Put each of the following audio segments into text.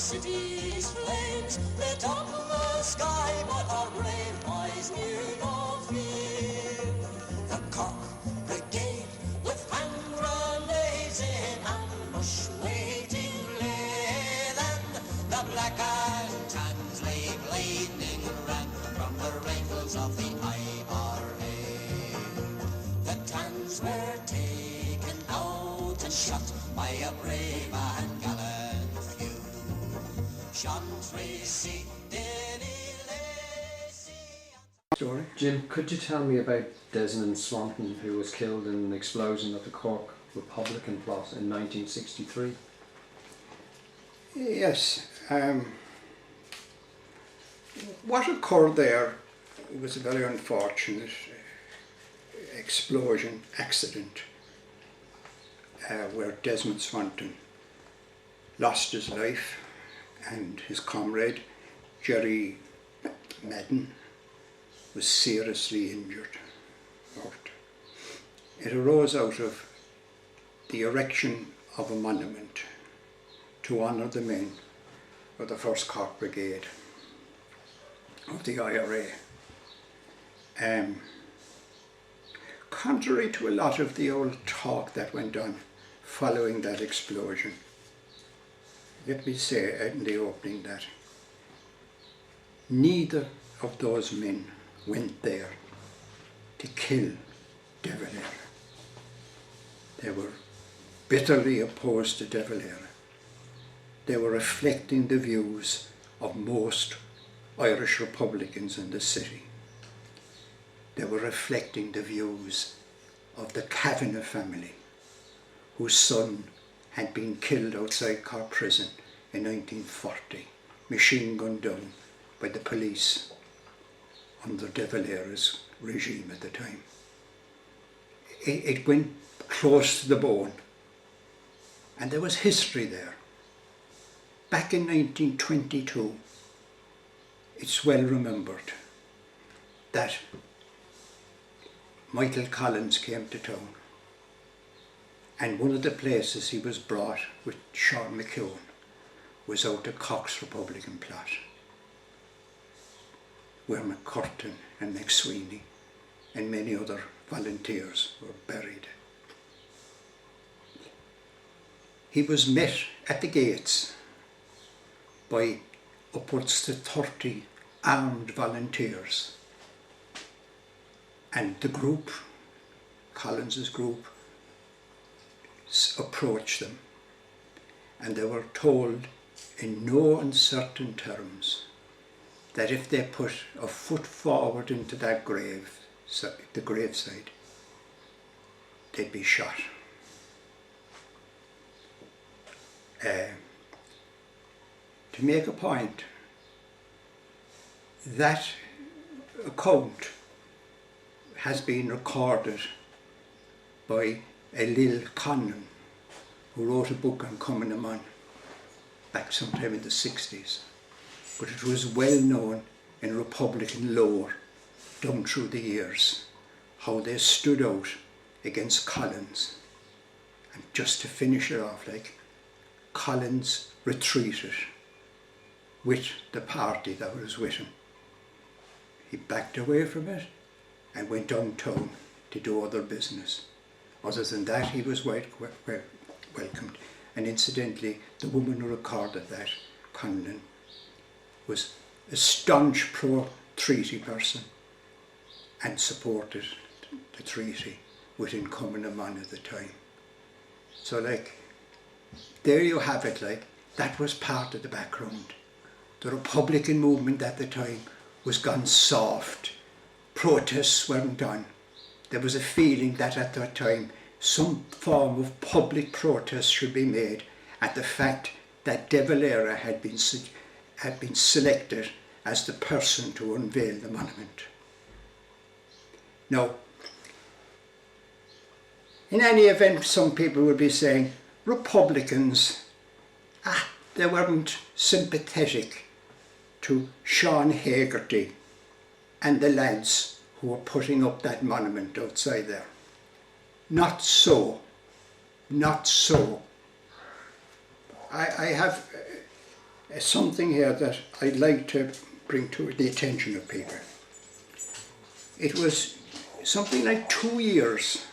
city's flames lit up the sky, but our brave boys knew no fear. The Cork Brigade with hand grenades in ambush waiting lay, then the black and tans lay blazing ran from the rifles of the IRA. The tans were taken out and shot by a brave and gallant few. Story. Jim, could you tell me about Desmond Swanton, who was killed in an explosion at the Cork Republican plot in 1963? Yes. What occurred there was a very unfortunate explosion, accident, where Desmond Swanton lost his life and his comrade Jerry Madden was seriously injured. It arose out of the erection of a monument to honour the men of the 1st Cork Brigade of the IRA. Contrary to a lot of the old talk that went on following that explosion, let me say in the opening that neither of those men went there to kill De Valera. They were bitterly opposed to De Valera. They were reflecting the views of most Irish Republicans in the city. They were reflecting the views of the Kavanagh family, whose son had been killed outside Cork prison in 1940, machine gunned down by the police under De Valera's regime at the time. It went close to the bone, and there was history there. Back in 1922, it's well remembered that Michael Collins came to town, and one of the places he was brought with Sean McKeown was out of Cork's Republican plot, where McCurtain and McSweeney and many other volunteers were buried. He was met at the gates by upwards to 30 armed volunteers, and the group, Collins's group, approached them, and they were told in no uncertain terms that if they put a foot forward into that grave, the graveside, they'd be shot. To make a point, that account has been recorded by a Lil Conlon, who wrote a book on Cumann na mBan back sometime in the 60s. But it was well known in Republican lore down through the years how they stood out against Collins. And just to finish it off, like, Collins retreated with the party that was with him. He backed away from it and went downtown to do other business. Other than that, he was welcomed. And incidentally, the woman who recorded that, Conlon, was a staunch pro-treaty person and supported the treaty within Cumann na mBan at the time. So, like, there you have it, like, that was part of the background. The Republican movement at the time was gone soft. Protests weren't done. There was a feeling that at that time some form of public protest should be made at the fact that De Valera had been selected as the person to unveil the monument. Now, in any event, some people would be saying, Republicans, they weren't sympathetic to Sean Haggerty and the lads who were putting up that monument outside there. Not so. Not so. I have something here that I'd like to bring to the attention of people. It was something like 2 years,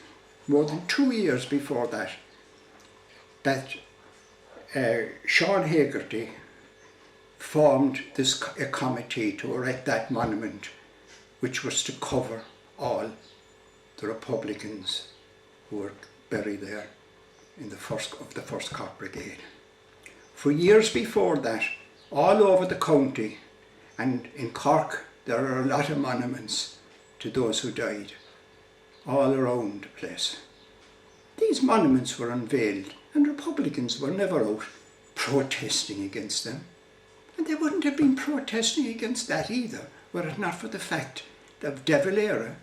more than 2 years before that, that Sean Hegarty formed a committee to erect that monument, which was to cover all the Republicans who were buried there in the first Cork Brigade. For years before that, all over the county and in Cork, there are a lot of monuments to those who died, all around the place. These monuments were unveiled, and Republicans were never out protesting against them. And they wouldn't have been protesting against that either, were it not for the fact of De Valera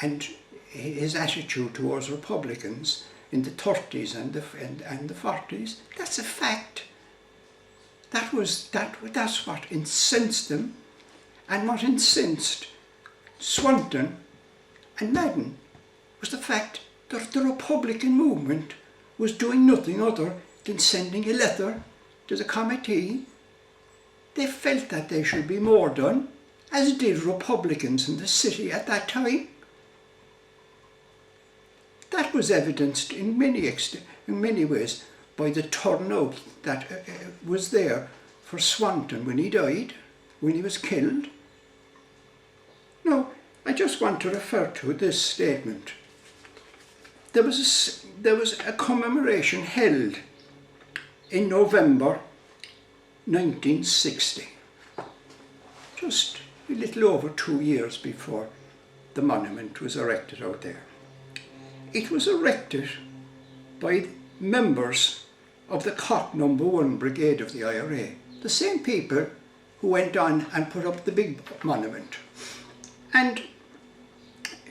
and his attitude towards Republicans in the 30s and the 40s. That's a fact. That's what incensed them, and what incensed Swanton and Madden was the fact that the Republican movement was doing nothing other than sending a letter to the committee. They felt that there should be more done, as did Republicans in the city at that time. That was evidenced in many ways by the turnout that was there for Swanton when he died, when he was killed. Now, I just want to refer to this statement. There was a commemoration held in November 1960, just a little over 2 years before the monument was erected out there. It was erected by members of the Cork No. 1 Brigade of the IRA, the same people who went on and put up the big monument. And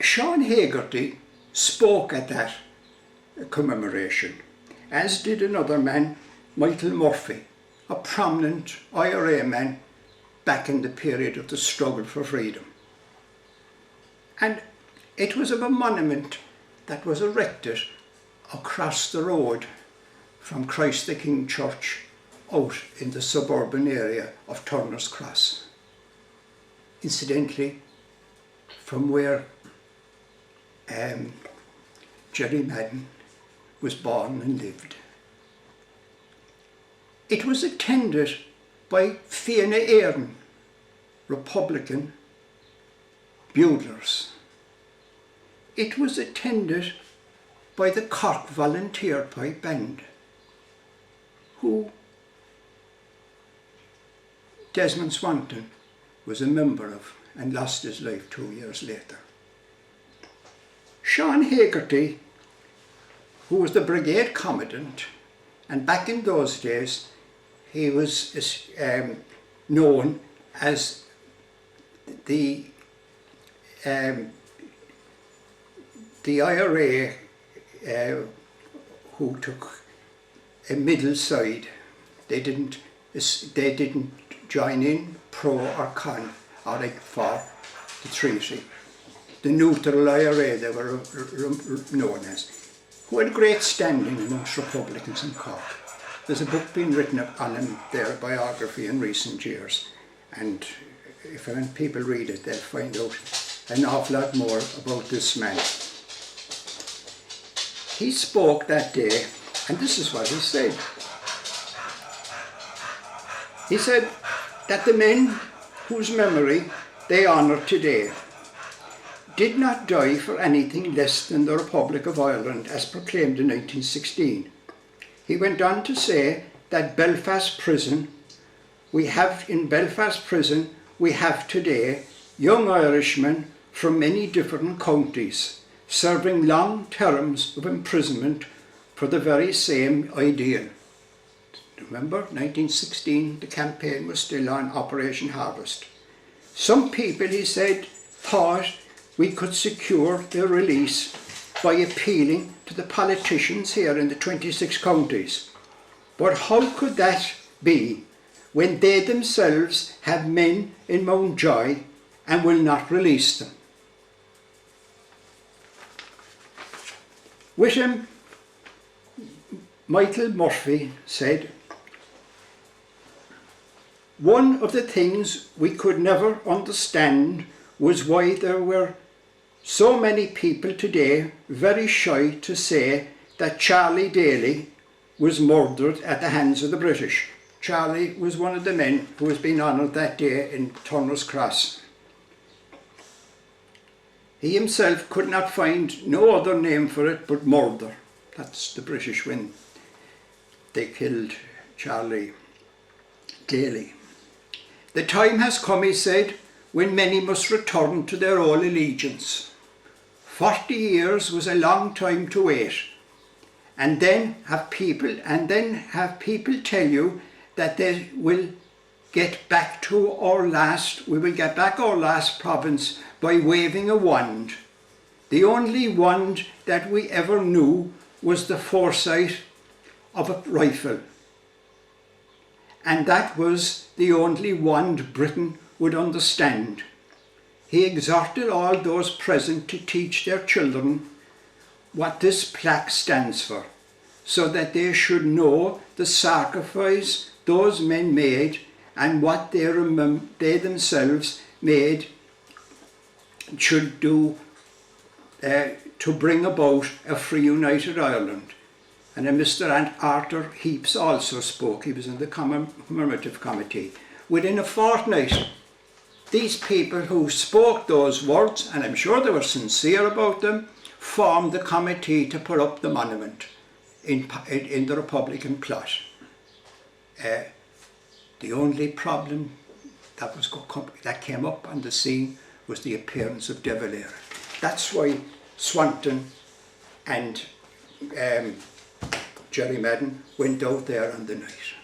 Sean Hegarty spoke at that commemoration, as did another man, Michael Murphy, a prominent IRA man back in the period of the struggle for freedom. And it was of a monument that was erected across the road from Christ the King Church out in the suburban area of Turner's Cross. Incidentally, from where Jerry Madden was born and lived. It was attended by Fianna Éireann, Republican buglers. It was attended by the Cork Volunteer Pipe Band, who Desmond Swanton was a member of and lost his life 2 years later. Sean Hegarty, who was the brigade commandant, and back in those days he was known as the IRA who took a middle side. They didn't join in pro or con or like for the treaty. The neutral IRA they were known as, who had great standing amongst Republicans in Cork. There's a book being written on him, their biography in recent years, and when people read it they'll find out an awful lot more about this man. He spoke that day, and this is what he said. He said that the men whose memory they honour today did not die for anything less than the Republic of Ireland as proclaimed in 1916. He went on to say that in Belfast Prison we have today young Irishmen from many different counties serving long terms of imprisonment for the very same ideal. Remember, 1916, the campaign was still on Operation Harvest. Some people, he said, thought we could secure their release by appealing to the politicians here in the 26 counties. But how could that be when they themselves have men in Mountjoy and will not release them? With him, Michael Murphy said, One of the things we could never understand was why there were so many people today very shy to say that Charlie Daly was murdered at the hands of the British. Charlie was one of the men who was being honoured that day in Turner's Cross. He himself could not find no other name for it but murder. That's the British when they killed Charlie Daly. The time has come, he said, when many must return to their old allegiance. 40 years was a long time to wait, and then have people tell you that they will get back to we will get back our last province by waving a wand. The only wand that we ever knew was the foresight of a rifle, and that was the only wand Britain would understand. He exhorted all those present to teach their children what this plaque stands for, so that they should know the sacrifice those men made and what they themselves made should do to bring about a free united Ireland. And then Mr. Arthur Heaps also spoke. He was in the commemorative committee. Within a fortnight, these people who spoke those words, and I'm sure they were sincere about them, formed the committee to put up the monument in the Republican plot. The only problem that came up on the scene was the appearance of De Valera. That's why Swanton and Jerry Madden went out there on the night.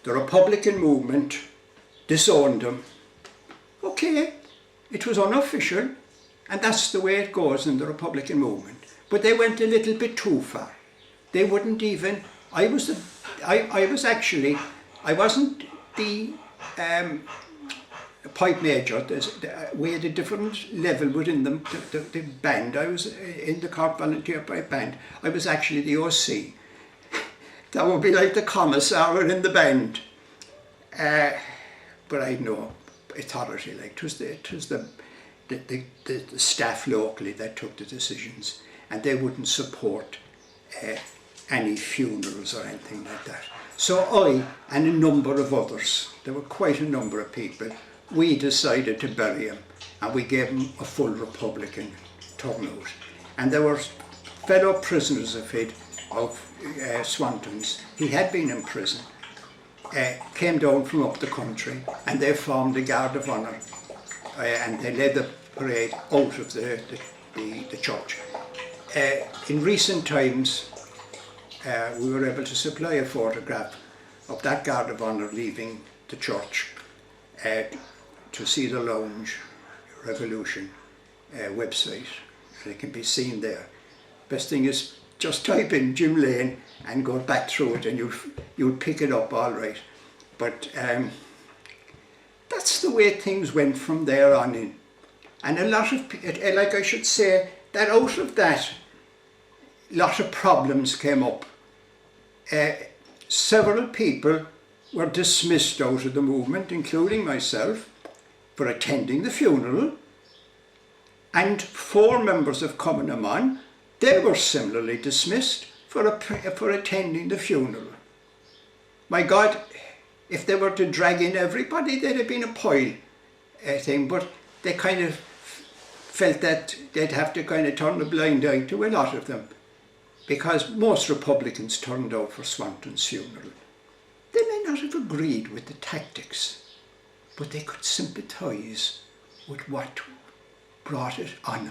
The Republican movement disowned him. Okay, it was unofficial, and that's the way it goes in the Republican movement. But they went a little bit too far. They wouldn't even. I wasn't the pipe major. We had a different level within the band. I was in the Cork Volunteer Pipe Band. I was actually the OC. That would be like the commissar in the band. But I had no authority. Like it was the staff locally that took the decisions, and they wouldn't support any funerals or anything like that. So I and a number of others, there were quite a number of people, we decided to bury him, and we gave him a full Republican turnout. And there were fellow prisoners of Swanton's. He had been in prison, came down from up the country, and they formed a Guard of Honour, and they led the parade out of the church. In recent times, we were able to supply a photograph of that Guard of Honour leaving the church to see the Lounge Revolution website. It can be seen there. Best thing is just type in Jim Lane and go back through it, and you'll pick it up all right. But that's the way things went from there on in. And a lot of, like I should say, that out of that, a lot of problems came up. Several people were dismissed out of the movement, including myself, for attending the funeral, and 4 members of Cumann, they were similarly dismissed for attending the funeral. My God, if they were to drag in everybody, there'd have been a pile thing, but they kind of felt that they'd have to kind of turn a blind eye to a lot of them, because most Republicans turned out for Swanton's funeral. They may not have agreed with the tactics, but they could sympathise with what brought it on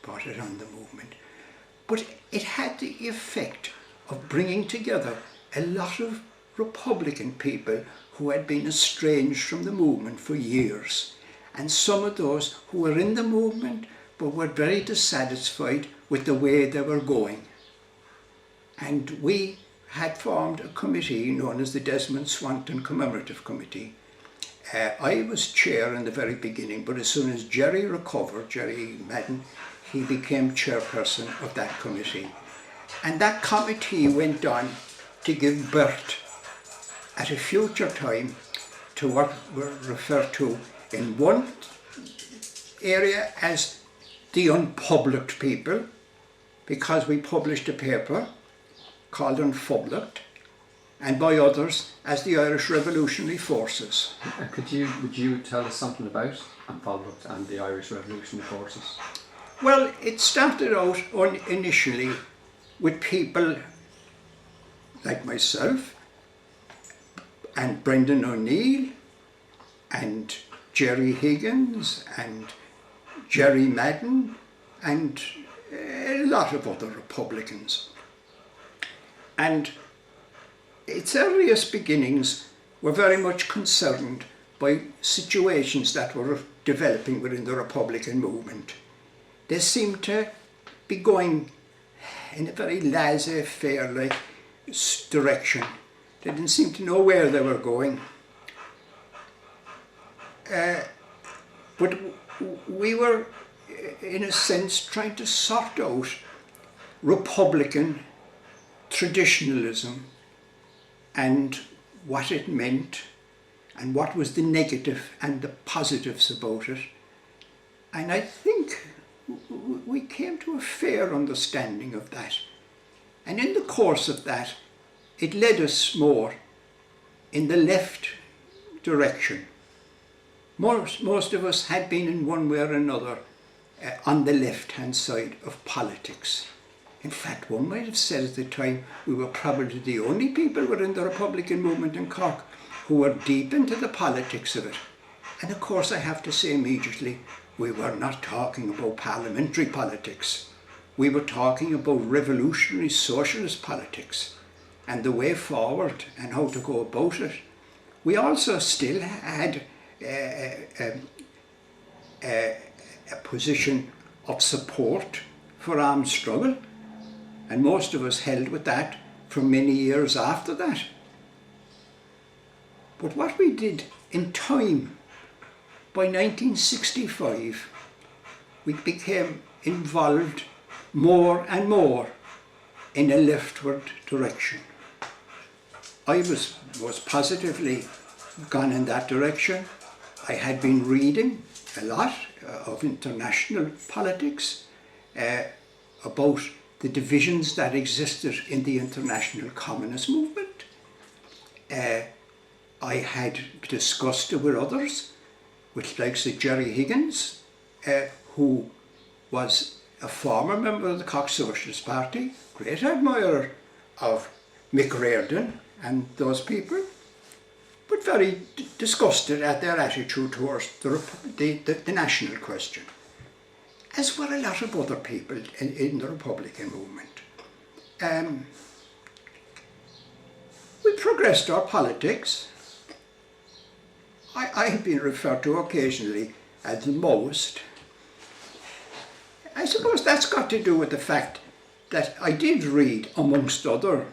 the movement. But it had the effect of bringing together a lot of Republican people who had been estranged from the movement for years, and some of those who were in the movement but were very dissatisfied with the way they were going. And we had formed a committee known as the Desmond Swanton Commemorative Committee. I was chair in the very beginning, but as soon as Jerry recovered, Jerry Madden, he became chairperson of that committee. And that committee went on to give birth at a future time to what were referred to in one area as the unpublished people, because we published a paper called Phoblacht, and by others as the Irish Revolutionary Forces. Would you tell us something about Phoblacht and the Irish Revolutionary Forces? Well, it started out initially with people like myself and Brendan O'Neill and Jerry Higgins and Jerry Madden and a lot of other Republicans. And its earliest beginnings were very much concerned by situations that were developing within the Republican movement. They seemed to be going in a very laissez-faire-like direction. They didn't seem to know where they were going. But we were, in a sense, trying to sort out Republican traditionalism and what it meant and what was the negative and the positives about it. And I think we came to a fair understanding of that. And in the course of that, it led us more in the left direction. Most of us had been in one way or another on the left-hand side of politics. In fact, one might have said at the time we were probably the only people within the Republican movement in Cork who were deep into the politics of it. And of course I have to say immediately, we were not talking about parliamentary politics. We were talking about revolutionary socialist politics and the way forward and how to go about it. We also still had a position of support for armed struggle, and most of us held with that for many years after that. But what we did in time, by 1965, we became involved more and more in a leftward direction. I was positively gone in that direction. I had been reading a lot of international politics, about the divisions that existed in the international communist movement. I had discussed it with others, with likes of Jerry Higgins, who was a former member of the Cork Socialist Party, great admirer of Mick Reardon and those people, but very disgusted at their attitude towards the national question, as were a lot of other people in the Republican movement. We progressed our politics. I have been referred to occasionally as the Maoist. I suppose that's got to do with the fact that I did read, amongst other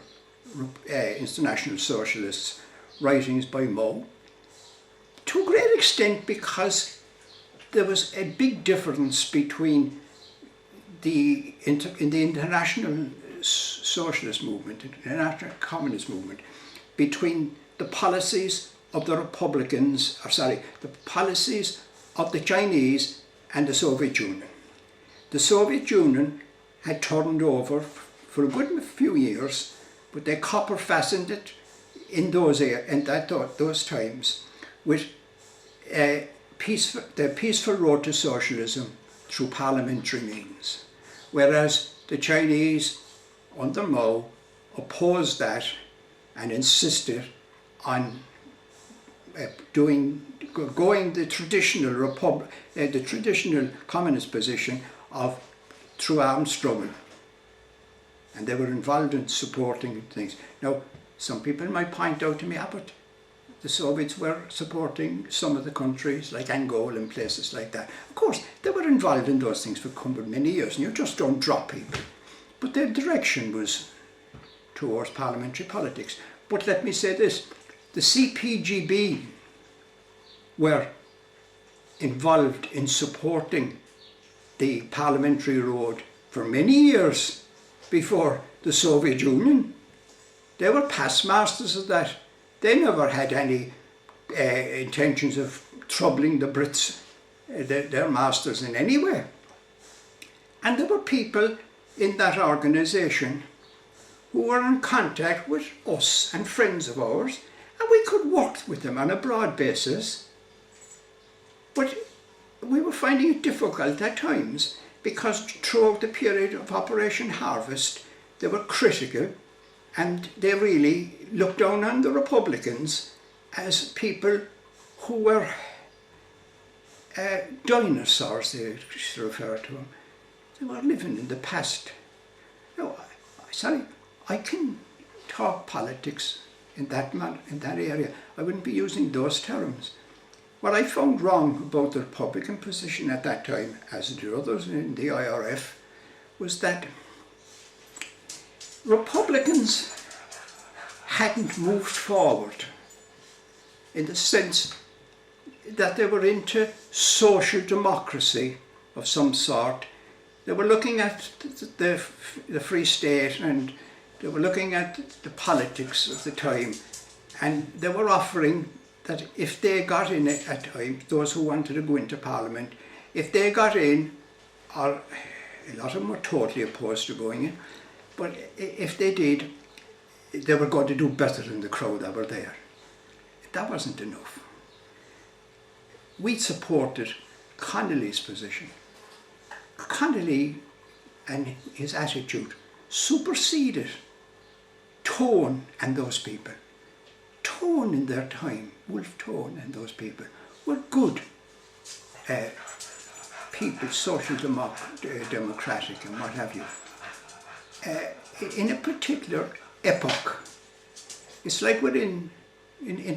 international socialists, writings by Mao, to a great extent because there was a big difference between in the international socialist movement, international communist movement, between the policies of the Republicans, the policies of the Chinese and the Soviet Union. The Soviet Union had turned over for a good few years, but they copper fastened it in those times with the peaceful road to socialism through parliamentary means, whereas the Chinese under Mao opposed that and insisted on going the traditional communist position of through armed struggle, and they were involved in supporting things. Now, some people might point out to me, but the Soviets were supporting some of the countries like Angola and places like that. Of course, they were involved in those things for many years, and you just don't drop people. But their direction was towards parliamentary politics. But let me say this, the CPGB were involved in supporting the parliamentary road for many years before the Soviet Union. They were past masters of that. They never had any intentions of troubling the Brits, their masters in any way. And there were people in that organisation who were in contact with us and friends of ours, and we could work with them on a broad basis. But we were finding it difficult at times because throughout the period of Operation Harvest they were critical, and they really looked down on the Republicans as people who were dinosaurs, they used to refer to them. They were living in the past. No, sorry, I can talk politics in that area. I wouldn't be using those terms. What I found wrong about the Republican position at that time, as did others in the IRF, was that Republicans hadn't moved forward in the sense that they were into social democracy of some sort. They were looking at the Free State, and they were looking at the politics of the time, and they were offering that if they got in at times, those who wanted to go into Parliament, if they got in, or a lot of them were totally opposed to going in, but if they did, they were going to do better than the crowd that were there. That wasn't enough. We supported Connolly's position. Connolly and his attitude superseded Tone and those people. Tone in their time, Wolf Tone and those people, were good people, social democratic and what have you. In a particular epoch, it's like in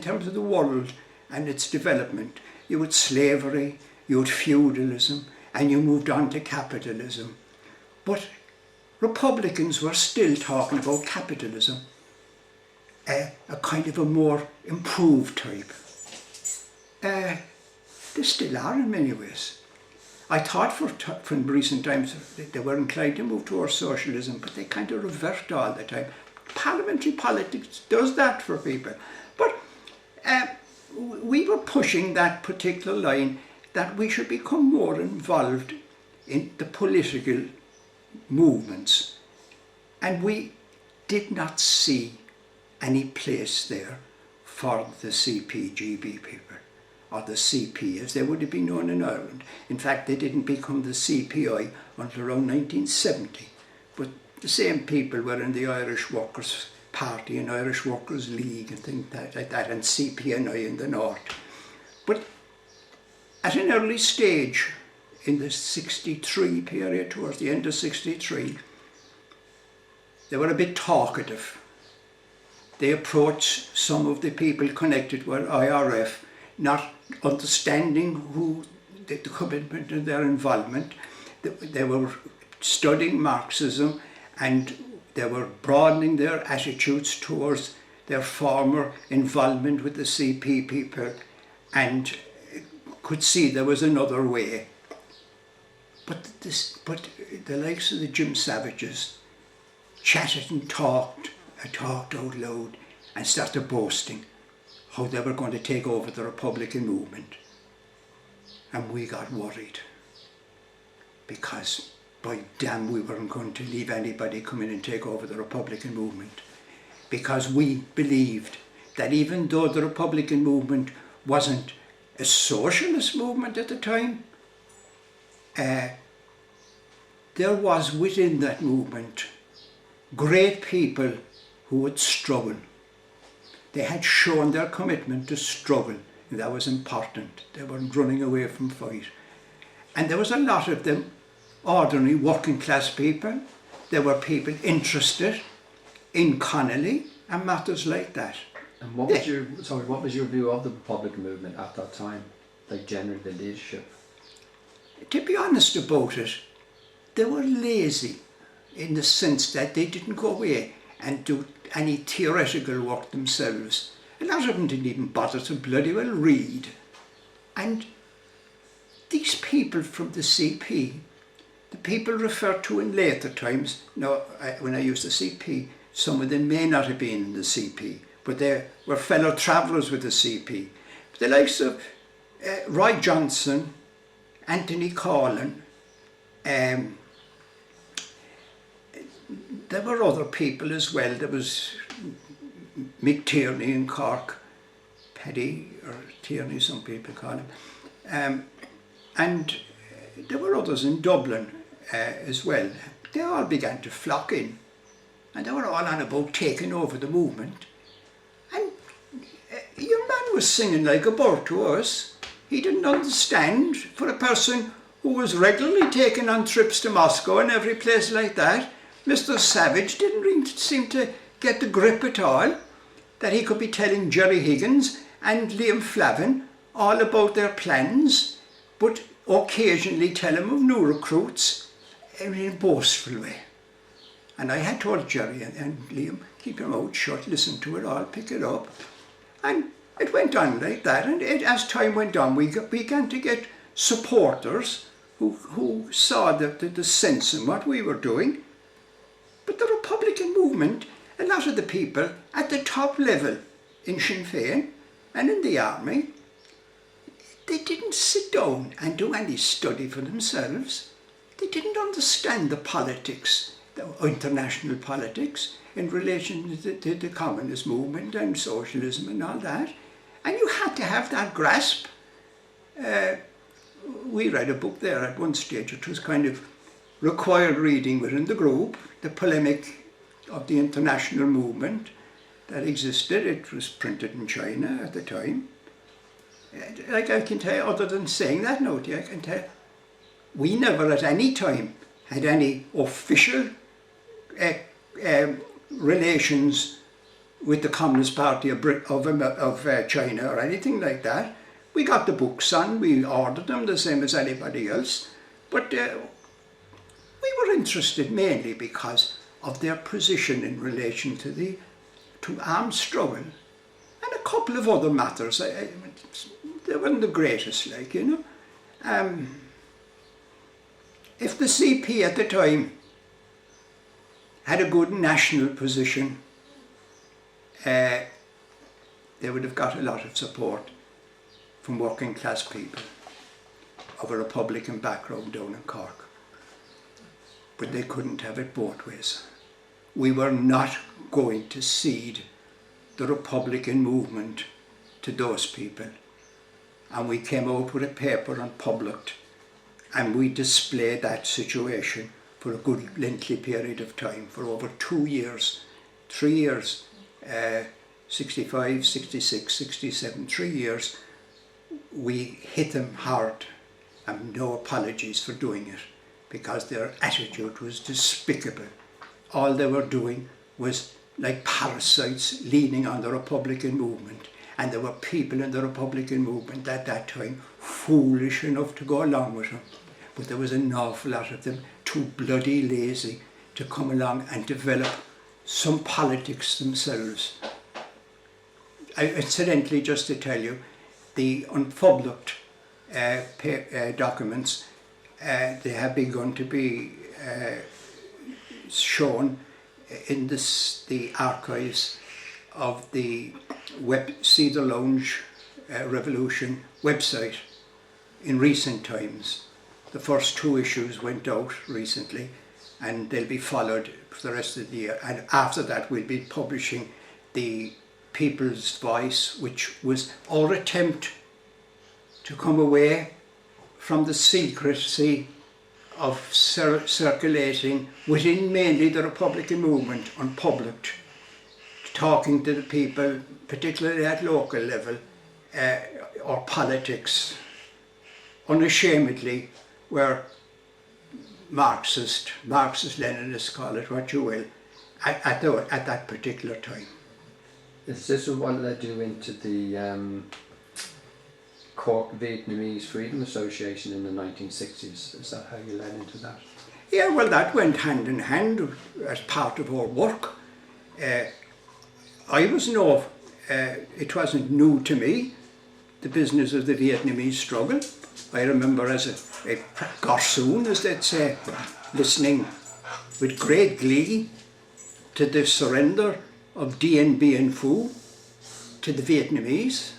terms of the world and its development, you had slavery, you had feudalism, and you moved on to capitalism. But Republicans were still talking about capitalism, a kind of a more improved type. They still are in many ways. I thought from recent times they were inclined to move towards socialism, but they kind of revert all the time. Parliamentary politics does that for people. But we were pushing that particular line that we should become more involved in the political movements. And we did not see any place there for the CPGB people, or the CP as they would have been known in Ireland. In fact, they didn't become the CPI until around 1970. But the same people were in the Irish Workers' Party and Irish Workers' League and things like that, and CPNI in the north. But at an early stage in the 63 period, towards the end of 63, they were a bit talkative. They approached some of the people connected with IRF, not understanding who the commitment and their involvement. They were studying Marxism, and they were broadening their attitudes towards their former involvement with the CP people, and could see there was another way. But the likes of the Jim Savages chatted and talked out loud and started boasting how they were going to take over the Republican movement. And we got worried, because by damn we weren't going to leave anybody come in and take over the Republican movement, because we believed that even though the Republican movement wasn't a socialist movement at the time, there was within that movement great people who would struggle. They had shown their commitment to struggle, and that was important. They weren't running away from fight. And there was a lot of them, ordinary working class people. There were people interested in Connolly and matters like that. And what was your view of the Republican movement at that time, like generally the leadership? To be honest about it, they were lazy in the sense that they didn't go away and do any theoretical work themselves. A lot of them didn't even bother to bloody well read. And these people from the CP, the people referred to in later times, now when I use the CP, some of them may not have been in the CP, but they were fellow travellers with the CP. the likes of Roy Johnson, Anthony Collin, there were other people as well. There was Mick Tierney in Cork, Paddy, or Tierney some people call him, and there were others in Dublin as well. They all began to flock in, and they were all on about taking over the movement. And a young man was singing like a bird to us. He didn't understand, for a person who was regularly taking on trips to Moscow and every place like that. Mr. Savage didn't really seem to get the grip at all, that he could be telling Jerry Higgins and Liam Flavin all about their plans, but occasionally tell him of new recruits in a boastful way. And I had told Jerry and Liam, keep your mouth shut, listen to it all, pick it up. And it went on like that, and as time went on, we began to get supporters who saw the sense in what we were doing. But the Republican movement, a lot of the people at the top level in Sinn Féin and in the army, they didn't sit down and do any study for themselves. They didn't understand the politics, the international politics, in relation to the communist movement and socialism and all that. And you had to have that grasp. We read a book there at one stage. It was kind of required reading within the group, the polemic of the international movement that existed. It was printed in China at the time. Like I can tell you, other than saying that note, I can tell you, we never at any time had any official relations with the Communist Party of China or anything like that. We got the books on, we ordered them the same as anybody else, but we were interested mainly because of their position in relation to armed struggle and a couple of other matters. They weren't the greatest, like, you know. If the CP at the time had a good national position, they would have got a lot of support from working class people of a Republican background down in Cork. But they couldn't have it both ways. We were not going to cede the Republican movement to those people. And we came out with a paper on Phoblacht, and we displayed that situation for a good lengthy period of time, for over 2 years, 3 years, 65, 66, 67, 3 years. We hit them hard, and no apologies for doing it, because their attitude was despicable. All they were doing was like parasites leaning on the Republican movement, and there were people in the Republican movement at that time foolish enough to go along with them, but there was an awful lot of them too bloody lazy to come along and develop some politics themselves. Incidentally, just to tell you, the Phoblacht documents, they have begun to be shown in the archives of the Cedar Lounge Revolution website in recent times. The first 2 issues went out recently, and they'll be followed for the rest of the year. And after that, we'll be publishing the People's Voice, which was our attempt to come away from the secrecy of circulating within mainly the Republican movement on Phoblacht, talking to the people, particularly at local level, or politics, unashamedly, where Marxist, Leninists, call it what you will, at that particular time. Is this what led you into the Cork Vietnamese Freedom Association in the 1960s? Is that how you led into that? Yeah, well, that went hand in hand as part of our work. It wasn't new to me, the business of the Vietnamese struggle. I remember as a garçon, as they'd say, listening with great glee to the surrender of Dien Bien Phu to the Vietnamese.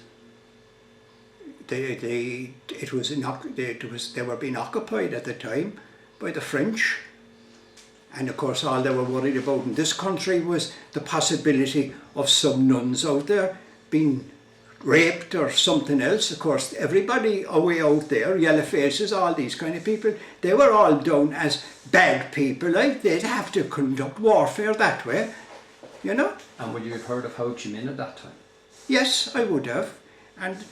they were being occupied at the time by the French, and of course all they were worried about in this country was the possibility of some nuns out there being raped or something else. Of course, everybody away out there, yellow faces, all these kind of people, they were all down as bad people. Like, they'd have to conduct warfare that way, you know. And would you have heard of Ho Chi Minh at that time? Yes, I would have. And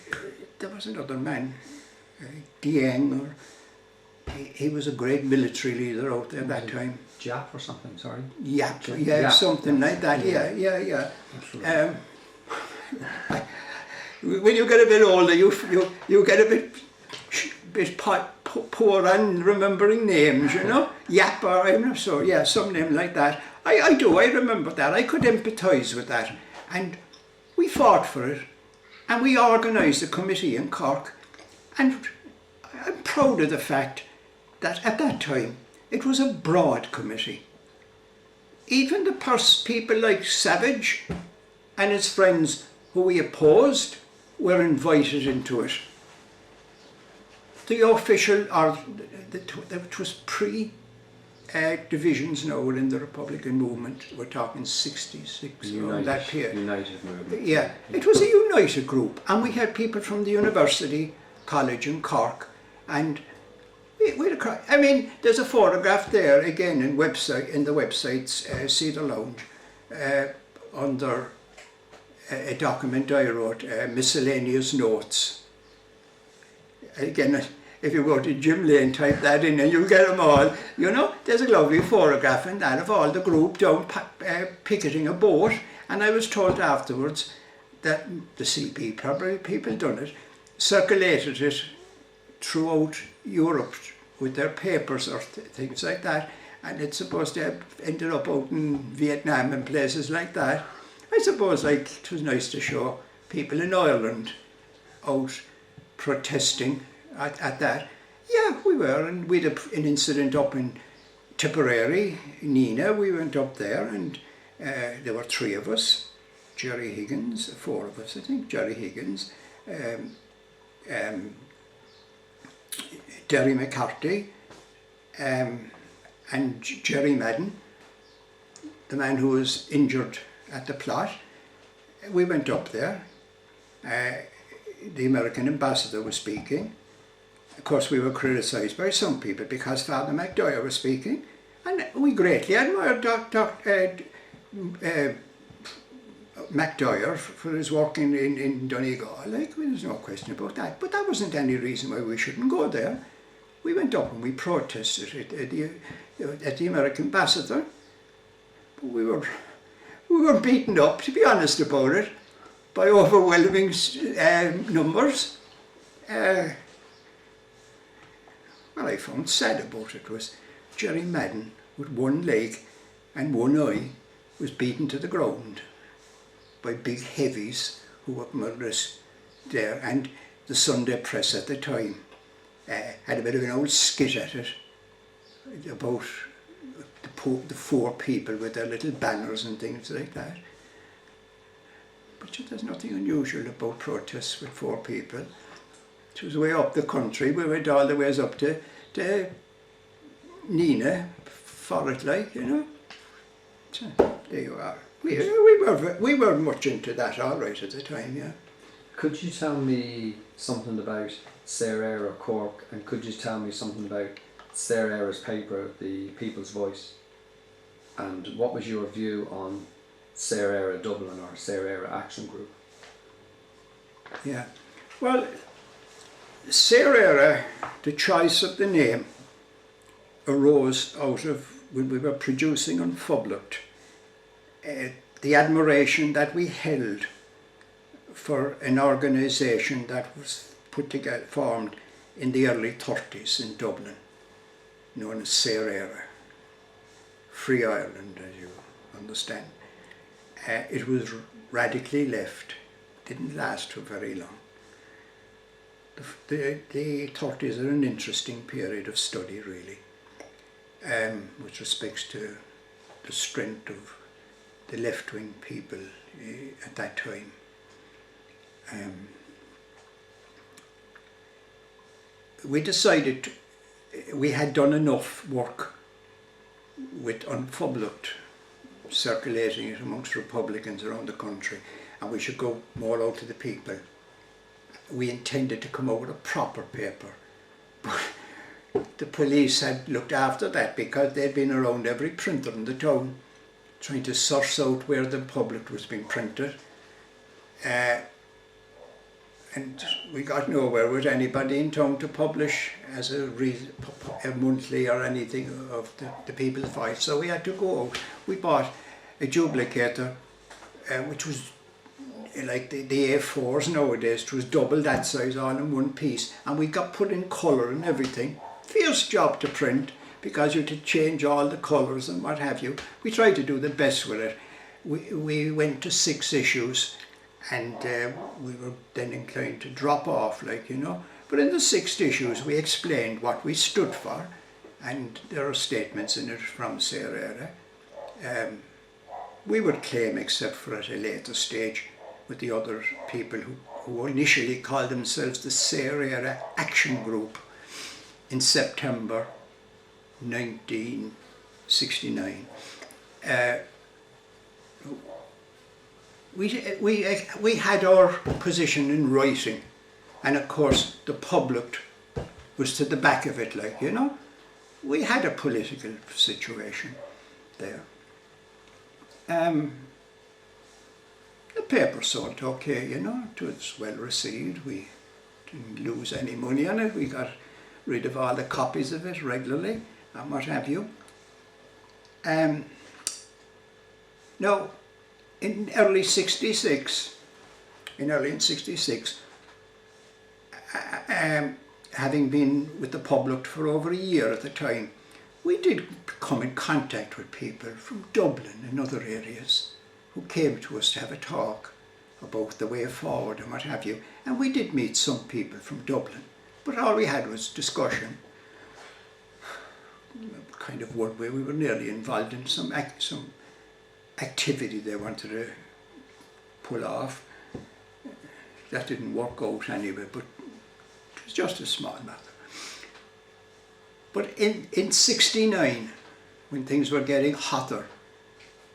there was another man, Dieng, or he was a great military leader out there at that time. Jap or something, sorry? Yap, yeah, something like that. Yeah. When you get a bit older, you get a bit poor on remembering names, you know. Yap, or I'm not sure. Yeah, some name like that. I do. I remember that. I could empathise with that, and we fought for it, and we organised a committee in Cork, and I'm proud of the fact that at that time it was a broad committee. Even the people like Savage and his friends who we opposed were invited into it. The official, it was pre-divisions now in the Republican movement. We're talking 66, around that period. United movement. Yeah, it was a united group, and we had people from the University College in Cork, and I mean, there's a photograph there again in the website's Cedar Lounge under a document I wrote, miscellaneous notes. Again, if you go to Jim Lane, type that in and you'll get them all. You know, there's a lovely photograph in that of all the group down picketing a boat, and I was told afterwards that the CP, probably people done it, circulated it throughout Europe with their papers or things like that, and it's supposed to have ended up out in Vietnam and places like that. I suppose, like, it was nice to show people in Ireland out protesting at that. Yeah, we were, and we had an incident up in Tipperary, Nina. We went up there, and there were 3 of us, Jerry Higgins, 4 of us, I think, Jerry Higgins, Derry McCarthy, and Jerry Madden, the man who was injured at the plot. We went up there. The American ambassador was speaking. Of course, we were criticised by some people because Father McDoyer was speaking, and we greatly admired McDoyer for his work in Donegal. Like, there's no question about that. But that wasn't any reason why we shouldn't go there. We went up and we protested at the American ambassador. But we were beaten up, to be honest about it, by overwhelming numbers. What I found sad about it was Jerry Madden, with 1 leg and 1 eye, was beaten to the ground by big heavies who were murderers there, and the Sunday press at the time had a bit of an old skit at it about the 4 people with their little banners and things like that. But there's nothing unusual about protests with 4 people. It was way up the country. We went all the ways up to Nina for it, like, you know. So there you are. We were much into that all right at the time, yeah. Could you tell me something about Sarah Cork, and could you tell me something about Sarah's paper, The People's Voice, and what was your view on Sarah Dublin or Sarah Action Group? Yeah, well, Sarah, the choice of the name arose out of when we were producing on Phoblacht, the admiration that we held for an organisation that was formed in the early 30s in Dublin, known as Sarah, Free Ireland, as you understand. It was radically left, didn't last for very long. The 30s are an interesting period of study, really, with respects to the strength of the left-wing people at that time. we decided we had done enough work on Phoblacht, circulating it amongst Republicans around the country, and we should go more out to the people. We intended to come out with a proper paper, but the police had looked after that because they'd been around every printer in the town trying to source out where the Phoblacht was being printed. And we got nowhere with anybody in town to publish as a monthly or anything of the People's Voice. So we had to go out. We bought a duplicator, which was like the A4s nowadays. It was double that size, all in one piece. And we got put in colour and everything. Fierce job to print, because you had to change all the colours and what have you. We tried to do the best with it. We went to 6 issues. And we were then inclined to drop off, like, you know. But in the 6 issues, we explained what we stood for, and there are statements in it from Sarah. We would claim, except for at a later stage, with the other people who initially called themselves the Sarah Action Group in September 1969. We had our position in writing, and of course the Phoblacht was to the back of it, like, you know. We had a political situation there. The paper sold okay, you know. It was well received. We didn't lose any money on it. We got rid of all the copies of it regularly and what have you. Now, in early 66, having been with the Phoblacht for over a year at the time, we did come in contact with people from Dublin and other areas who came to us to have a talk about the way forward and what have you. And we did meet some people from Dublin, but all we had was discussion. Kind of one way we were nearly involved in some activity they wanted to pull off. That didn't work out anyway, but it was just a small matter. But in 69, when things were getting hotter,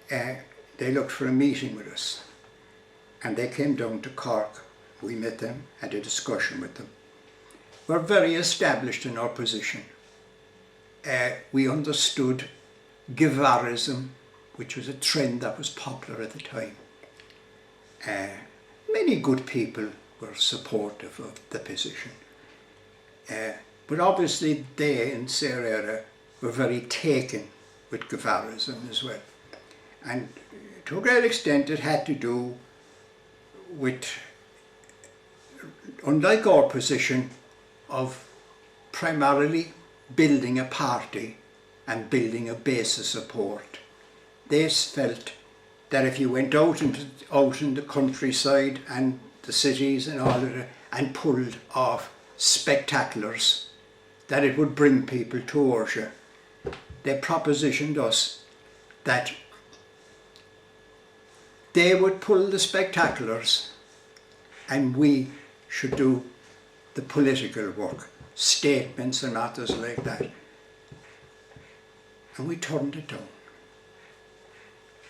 they looked for a meeting with us, and they came down to Cork. We met them, had a discussion with them. We're very established in our position. We understood Guevarism, which was a trend that was popular at the time. Many good people were supportive of the position. But obviously they in Sarah were very taken with Guevarism as well. And to a great extent it had to do with, unlike our position of primarily building a party and building a base of support, they felt that if you went out in the countryside and the cities and all of it and pulled off spectaculars, that it would bring people towards you. They propositioned us that they would pull the spectaculars and we should do the political work, statements and matters like that. And we turned it down.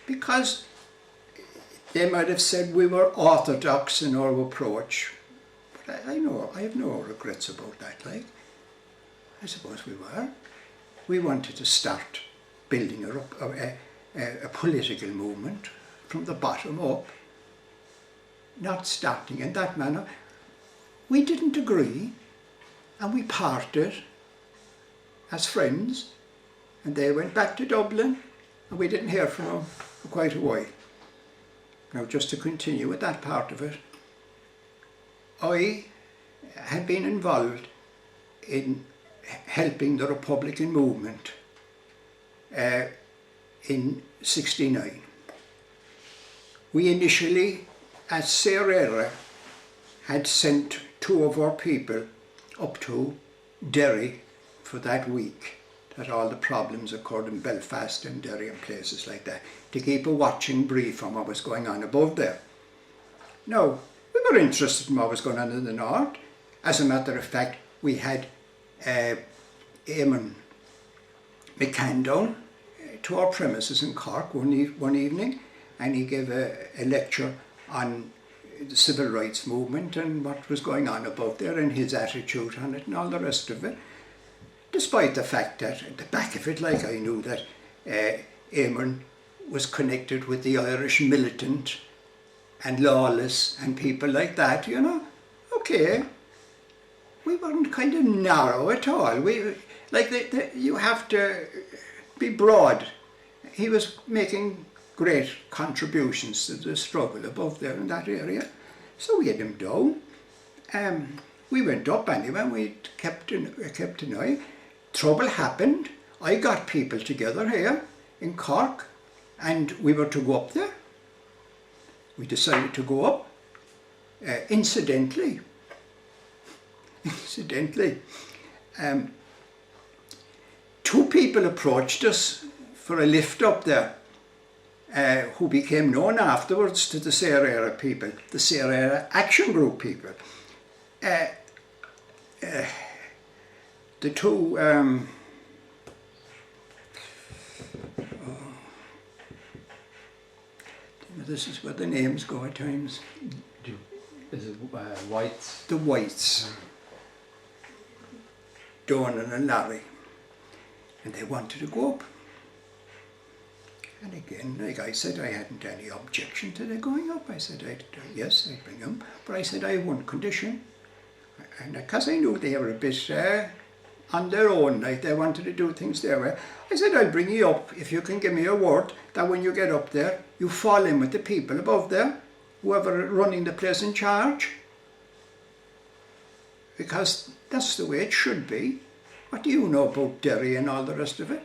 Because they might have said we were orthodox in our approach. But I have no regrets about that, like. I suppose we were. We wanted to start building a political movement from the bottom up, not starting in that manner. We didn't agree, and we parted as friends, and they went back to Dublin, and we didn't hear from them for quite a while. Now, just to continue with that part of it, I had been involved in helping the Republican movement in 69. We initially, as Sarah, had sent 2 of our people up to Derry for that week, that all the problems occurred in Belfast and Derry and places like that, to keep a watching brief on what was going on above there. Now, we were interested in what was going on in the north. As a matter of fact, we had Eamon McCann down to our premises in Cork one evening, and he gave a lecture on the civil rights movement and what was going on about there and his attitude on it and all the rest of it. Despite the fact that at the back of it, like, I knew that Eamon was connected with the Irish militant and lawless and people like that, you know. Okay, we weren't kind of narrow at all. You have to be broad. He was making great contributions to the struggle above there in that area, so we had him down. We went up anyway, and we kept an eye. Trouble happened. I got people together here in Cork, and we were to go up there. We decided to go up. Incidentally, two people approached us for a lift up there, who became known afterwards to the Sarah people, the Sarah Action Group people. The two, this is where the names go at times. Is it Whites? The Whites, Donnan and Larry, and they wanted to go up. And again, like I said, I hadn't any objection to their going up. I said, yes, I'd bring them, but I said I had one condition. And because I knew they were a bit on their own, like they wanted to do things their way, I said, I'll bring you up if you can give me a word that when you get up there, you fall in with the people above there, whoever running the place in charge. Because that's the way it should be. What do you know about Derry and all the rest of it?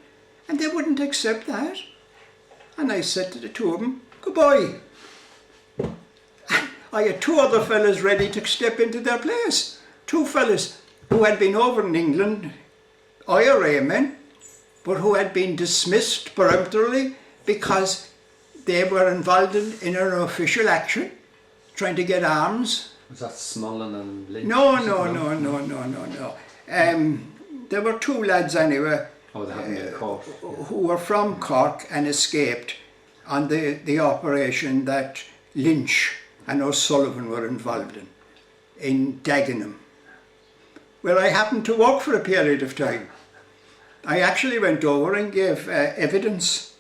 And they wouldn't accept that. And I said to the two of them, goodbye. I had two other fellas ready to step into their place. Two fellas who had been over in England, IRA men, but who had been dismissed peremptorily because they were involved in an official action, trying to get arms. Was that Smullen and Lynch? No. There were two lads anyway. Oh, they hadn't been caught. Who were from Cork and escaped on the operation that Lynch and O'Sullivan were involved in Dagenham, where I happened to work for a period of time. I actually went over and gave evidence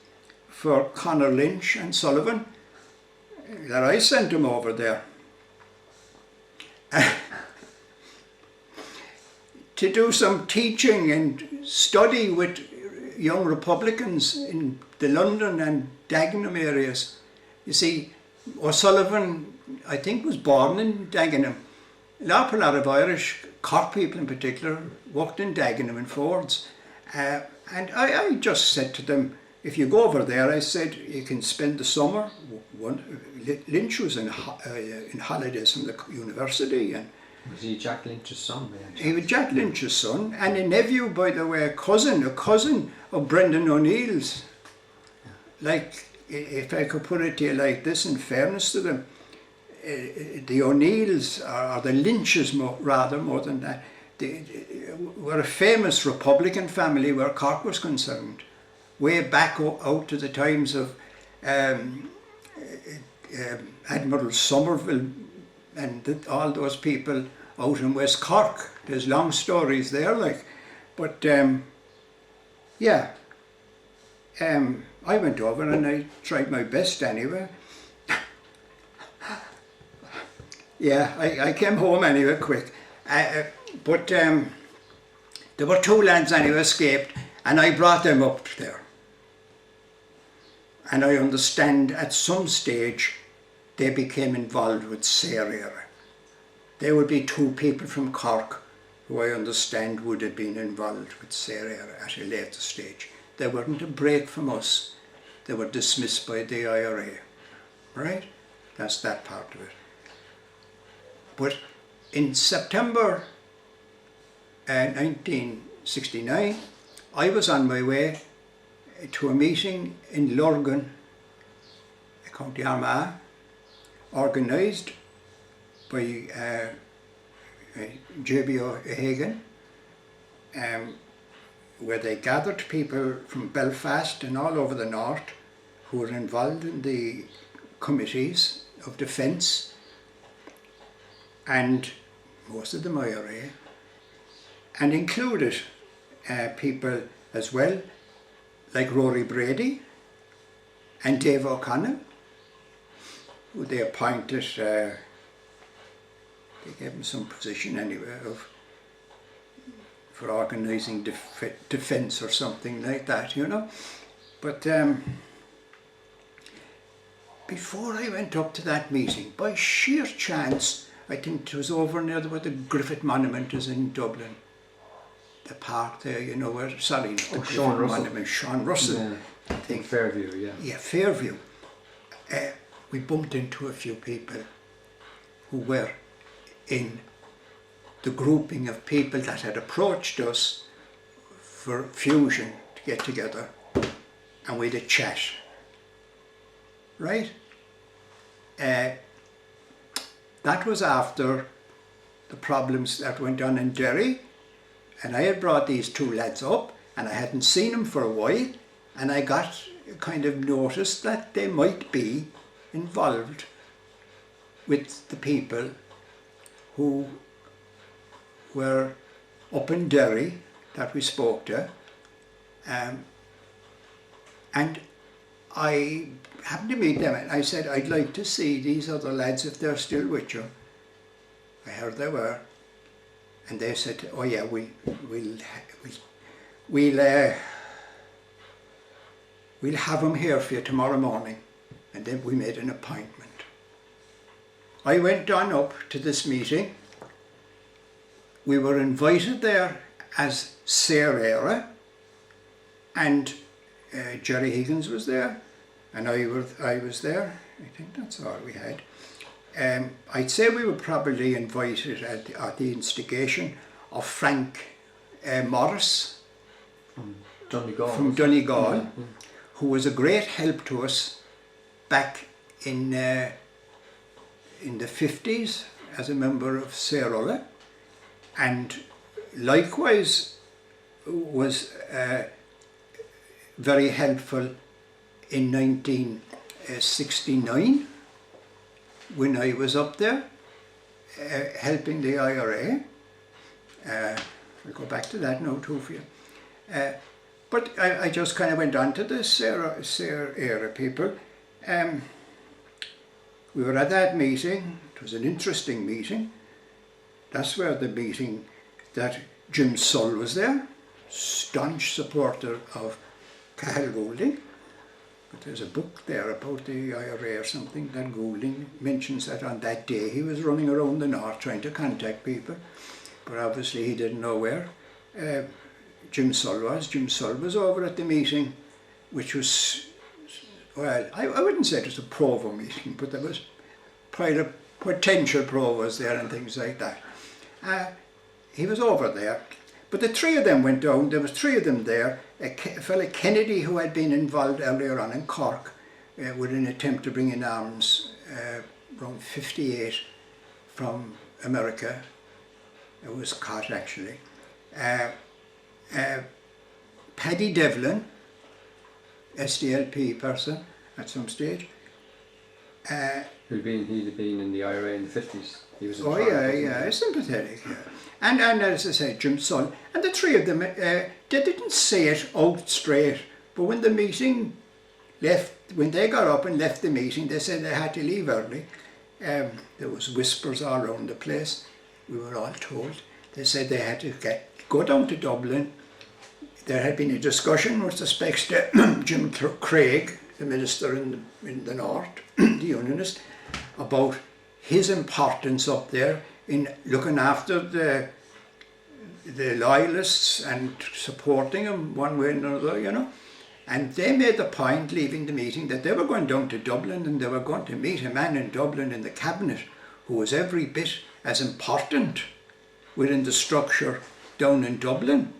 for Conor Lynch and Sullivan that I sent them over there to do some teaching and study with young Republicans in the London and Dagenham areas. You see, O'Sullivan, I think, was born in Dagenham. An awful lot of Irish, Cork people in particular, worked in Dagenham and Fords. And I just said to them, if you go over there, I said, you can spend the summer. Lynch was in holidays from the university. And was he Jack Lynch's son? He was Jack Lynch's son, and a nephew, by the way, a cousin of Brendan O'Neill's. Like, if I could put it to you like this, in fairness to them, the O'Neills, or the Lynches rather more than that, they were a famous Republican family where Cork was concerned, way back out to the times of Admiral Somerville and all those people out in West Cork. There's long stories there, like, but yeah, I went over and I tried my best anyway. Yeah, I came home anyway quick. But there were two lads anyway escaped, and I brought them up there. And I understand at some stage they became involved with Sarah. There would be two people from Cork who I understand would have been involved with Sarah at a later stage. They weren't a break from us. They were dismissed by the IRA. Right? That's that part of it. But in September 1969, I was on my way to a meeting in Lurgan, County Armagh, organised by J.B. O'Hagan where they gathered people from Belfast and all over the north who were involved in the committees of defence, and most of them IRA, and included people as well like Rory Brady and Dave O'Connell, who they appointed, they gave him some position anyway for organising defence or something like that, you know. But before I went up to that meeting, by sheer chance, I think it was over near where the Griffith Monument is in Dublin. The park there, you know, where, sorry, not the Griffith Sean Russell. Monument, Sean Russell, Yeah. I think. Fairview, yeah. Yeah, Fairview. We bumped into a few people who were in the grouping of people that had approached us for fusion to get together, and we had a chat. Right? That was after the problems that went on in Derry, and I had brought these two lads up, and I hadn't seen them for a while, and I got kind of noticed that they might be involved with the people who were up in Derry that we spoke to, and I happened to meet them, and I said, I'd like to see these other lads if they're still with you. I heard they were, and they said, oh yeah, we'll have them here for you tomorrow morning. And then we made an appointment. I went on up to this meeting. We were invited there as Sarah, and Jerry Higgins was there, and I was there. I think that's all we had. I'd say we were probably invited at the instigation of Frank Morris From Donegal. Mm-hmm. Who was a great help to us back in the 50s as a member of Saoirse, and likewise was very helpful in 1969 when I was up there helping the IRA. I'll go back to that now too for you. But I just kind of went on to the Sarah people. We were at that meeting. It was an interesting meeting. That's where the meeting that Jim Sull was there, staunch supporter of Cathal Goulding. But there's a book there about the IRA or something that Goulding mentions that on that day he was running around the north trying to contact people, but obviously he didn't know where. Jim Sull was over at the meeting, which was, well, I wouldn't say it was a Provo meeting, but there was quite a potential Provos there and things like that. He was over there, but the three of them went down. There was three of them there. A fellow Kennedy, who had been involved earlier on in Cork with an attempt to bring in arms around 58 from America. It was caught actually. Paddy Devlin, SDLP person at some stage. He'd been in the IRA in the 50s. He was in Oh yeah, sympathetic. Yeah. And as I said, Jim Sull, and the three of them, they didn't say it out straight, but when the meeting left, when they got up and left the meeting, they said they had to leave early. There was whispers all around the place. We were all told. They said they had to go down to Dublin. There had been a discussion with respect to Jim Craig, the minister in the north, the unionist, about his importance up there in looking after the loyalists and supporting them one way or another, you know. And they made the point, leaving the meeting, that they were going down to Dublin and they were going to meet a man in Dublin in the cabinet who was every bit as important within the structure down in Dublin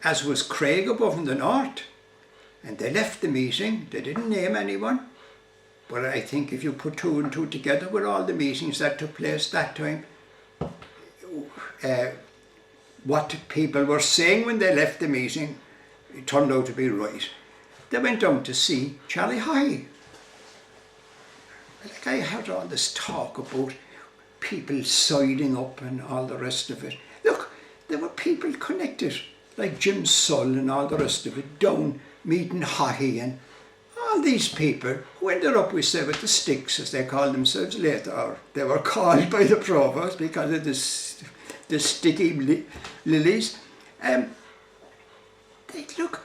as was Craig above in the north. And they left the meeting. They didn't name anyone, but I think if you put two and two together with all the meetings that took place that time, what people were saying when they left the meeting, it turned out to be right. They went down to see Charlie High. Like, I heard all this talk about people siding up and all the rest of it. Look, there were people connected, like Jim Sull and all the rest of it, down meeting Haughey and all these people who ended up, we say, with the sticks, as they called themselves later, or they were called by the provost because of the sticky lilies. Look,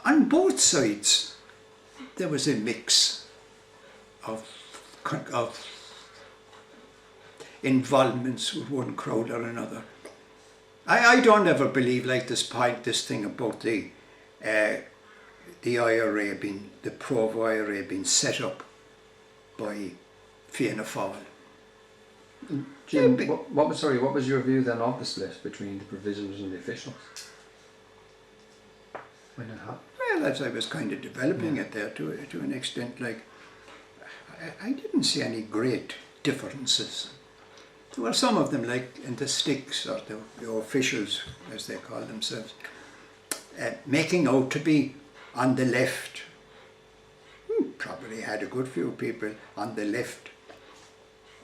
on both sides, there was a mix of involvements with one crowd or another. I don't ever believe, like this thing about the IRA being, the Provo IRA being set up by Fianna Fáil. Jim, what was your view then of the split between the provisionals and the officials? When it happened? Well, as I was kind of developing it there to an extent, like, I didn't see any great differences. There were some of them, like in the sticks, or the officials, as they call themselves, making out to be on the left. Probably had a good few people on the left,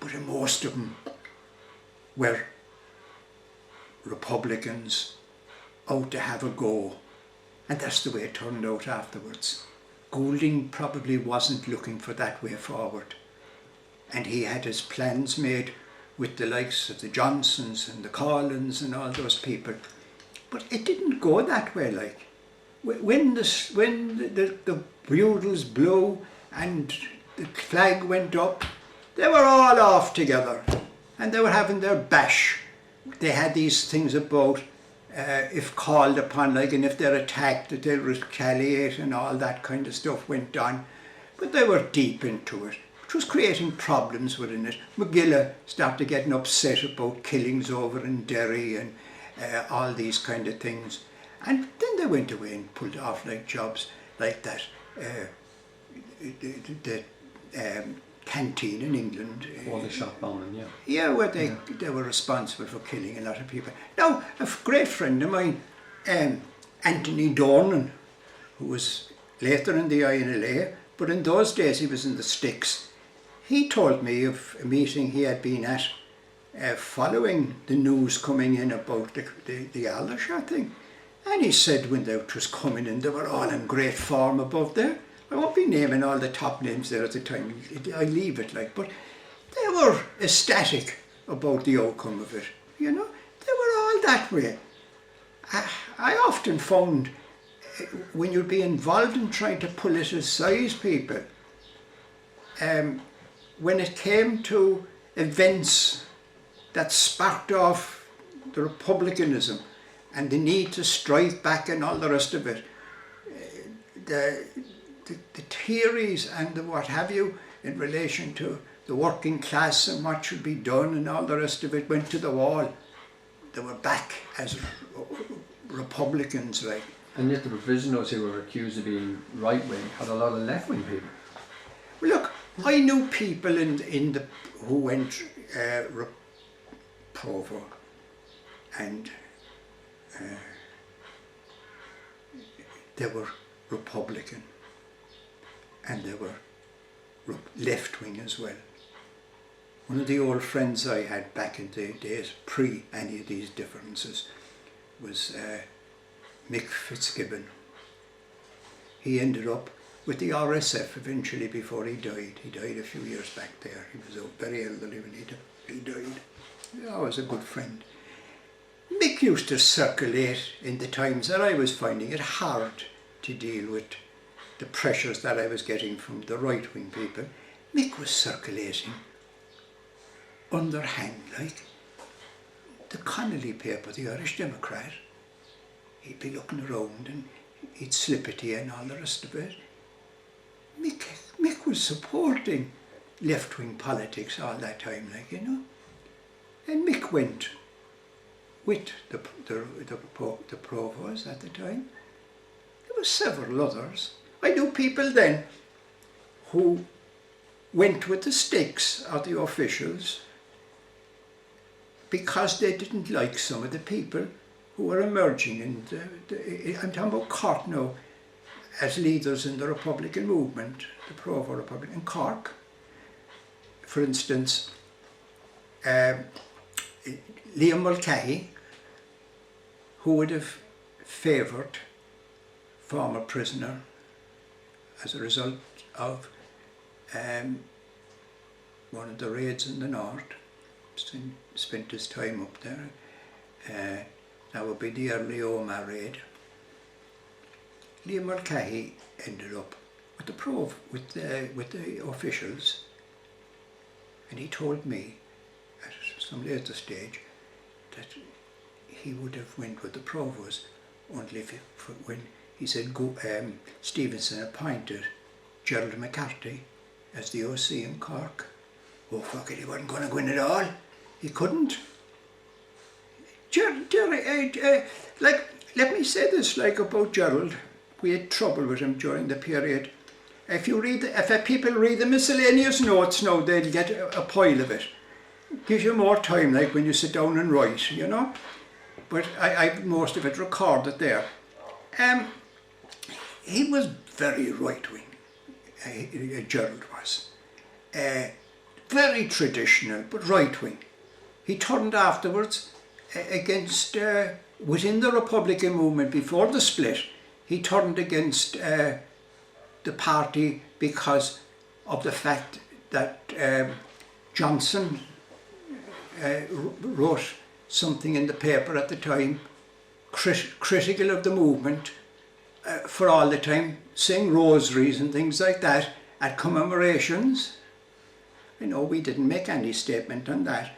but most of them were Republicans out to have a go. And that's the way it turned out afterwards. Goulding probably wasn't looking for that way forward. And he had his plans made with the likes of the Johnsons and the Collins and all those people. But it didn't go that way, like. When the bugles blew and the flag went up, they were all off together. And they were having their bash. They had these things about if called upon, like, and if they're attacked, that they'll retaliate and all that kind of stuff went on. But they were deep into it, which was creating problems within it. McGilla started getting upset about killings over in Derry and all these kind of things. And then they went away and pulled off like jobs like that. The canteen in England. Or the shop bombing, yeah. Yeah, where they were responsible for killing a lot of people. Now, a great friend of mine, Anthony Dornan, who was later in the INLA, but in those days he was in the sticks, he told me of a meeting he had been at following the news coming in about the Aldershot thing. And he said when it was coming in, they were all in great form above there. I won't be naming all the top names there at the time, I leave it like, but they were ecstatic about the outcome of it, you know. They were all that way. I often found when you'd be involved in trying to politicise people, when it came to events that sparked off the republicanism and the need to strike back and all the rest of it, the theories and the what have you in relation to the working class and what should be done and all the rest of it went to the wall. They were back as Republicans, like. And yet the provisionals who were accused of being right-wing had a lot of left-wing people. Well, look, I knew people who went Provo and they were Republican and they were left-wing as well. One of the old friends I had back in the days, pre any of these differences, was Mick Fitzgibbon. He ended up with the RSF eventually before he died. He died a few years back there. He was very elderly when he died. He was a good friend. Mick used to circulate in the times that I was finding it hard to deal with the pressures that I was getting from the right-wing people. Mick was circulating underhand, like the Connolly paper, the Irish Democrat. He'd be looking around and he'd slip it in and all the rest of it. Mick was supporting left-wing politics all that time, like, you know. And Mick went with the provost at the time. There were several others. I knew people then who went with the sticks or the officials because they didn't like some of the people who were emerging I'm talking about Cork now, as leaders in the Republican movement, the pro-war Republican in Cork. For instance, Liam Mulcahy, who would have favoured former prisoner as a result of one of the raids in the north, spent his time up there. That would be the early Omagh raid. Liam Mulcahy ended up with the officials, and he told me at some later stage that he would have went with the provost only when he said Stevenson appointed Gerald McCarthy as the OC in Cork. Oh fuck it, he wasn't going to win at all. He couldn't. Let me say this about Gerald. We had trouble with him during the period. If people read the miscellaneous notes now, they'll get a pile of it. Gives you more time, when you sit down and write, But I most of it recorded there. He was very right-wing, Gerald was. Very traditional, but right-wing. He turned afterwards against, within the Republican movement before the split, he turned against the party because of the fact that Johnson wrote something in the paper at the time critical of the movement for all the time, saying rosaries and things like that at commemorations. I know we didn't make any statement on that.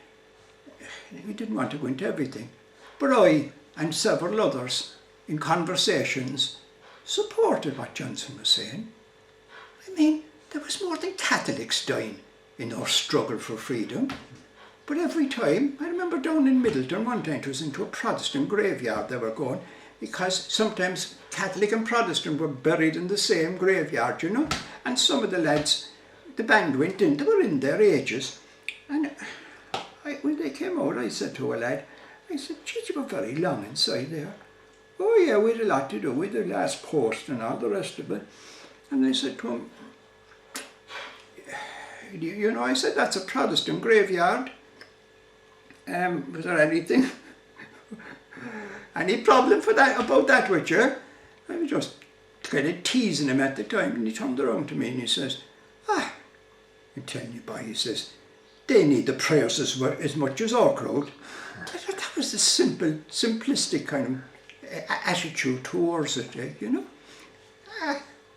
We didn't want to go into everything. But I and several others in conversations supported what Johnson was saying. I mean, there was more than Catholics dying in our struggle for freedom. But every time, I remember down in Middleton one time, it was into a Protestant graveyard they were going, because sometimes Catholic and Protestant were buried in the same graveyard, and some of the lads, the band went in, they were in their ages, and when they came out, I said to a lad, geez, you were very long inside there. Oh yeah, we had a lot to do with the last post and all the rest of it. And I said to him, I said, that's a Protestant graveyard. Was there anything, any problem about that with you? I was just kind of teasing him at the time, and he turned around to me and he says, I'm telling you, boy, he says, they need the prayers as much as our crowd. I thought that was the simplistic kind of attitude towards it,